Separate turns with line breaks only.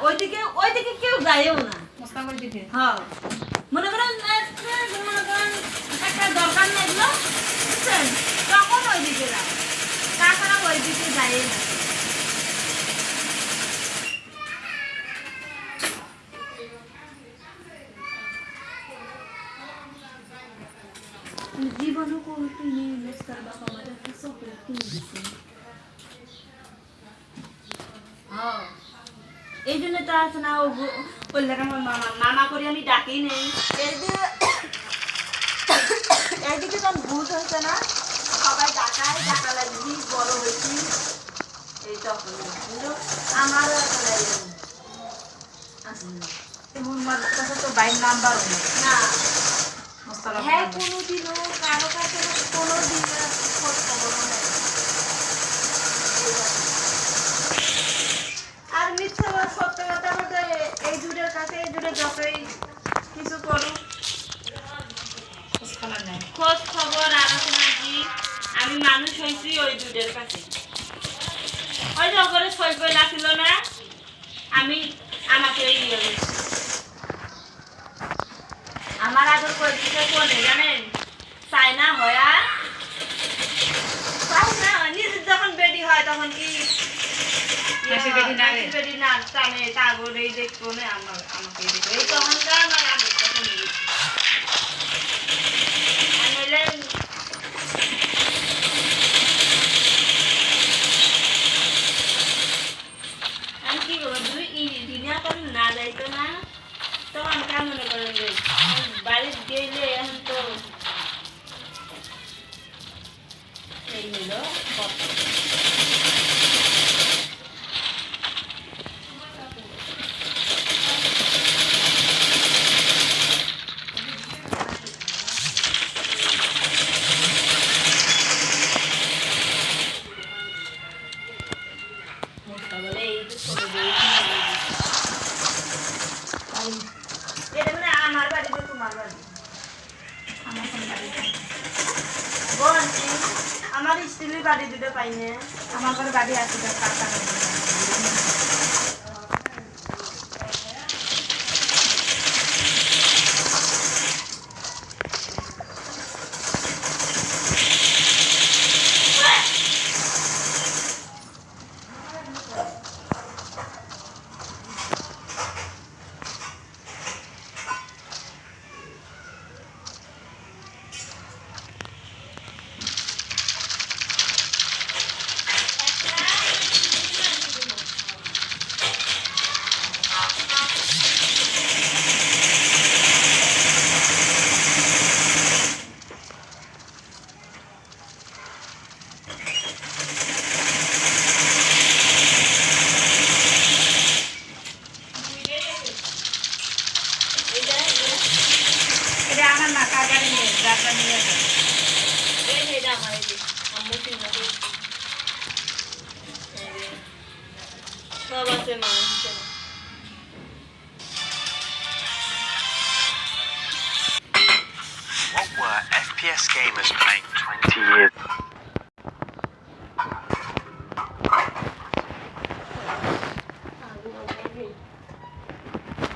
ওইদিকে কেউ যায়ও না
মোস্তাঙ্গল দিকে
হ্যাঁ মনে করেন একটা দরকার লাগলো বুঝছেন তখন ওইদিকে যাও তাছাড়া ওইদিকে যায় না জীবনও কোনো কিনে তার বাবা আমার একটা চকলেট কিনে দিচ্ছে হ্যাঁ এই জন্য তো আছে না ও বললে আমার মামা মামা করে আমি ডাকি নেই এইদিকে যখন ভূত হয়েছে না সবাই ডাকায় ডাকা লাগবি বড় হয়েছি এই তখন কিন্তু আমারও
কাছে তো বাইর নাম্বার
না
মোস্তালা
হ্যাঁ কোনোদিনও কারো কাছে কোনোদিন খোঁজ খবর নেই আর মিথ্যা বা সত্য কথা বলতে এই জুড়ের কাছে এই জুড়ে যতই কিছু করুক খোঁজ খবর আলোচনা কি আমি মানুষ হয়েছি ওই জুড়ের কাছে ওই যে ওপরে সই করে রাখিল না আমি আমাকে ইয়ে আমার আদর করে দিতে কোনে জানেন চায়না হয়া চায়না নিজের যখন বেডি হয় তখন কি বেডি না টানে তাগর এই দেখতো না আমাকে দেখো এই তখনকার আমার আদর তখন আমি কি করবো দুই দিনা করে না যাইতো না তখন কেমন মনে করেন যে বাড়ির গেলে এখন তো এই হলো আমার বাড়িতে তোমার বাড়ি আমার স্ত্রীর বাড়ি দুটো পাইনে
আমার ঘরে বাড়ি আছে আমার না কাগারি নিয়ে যাত্রা নিয়ে
সব আছে মানুষ
What were FPS gamers playing 20 years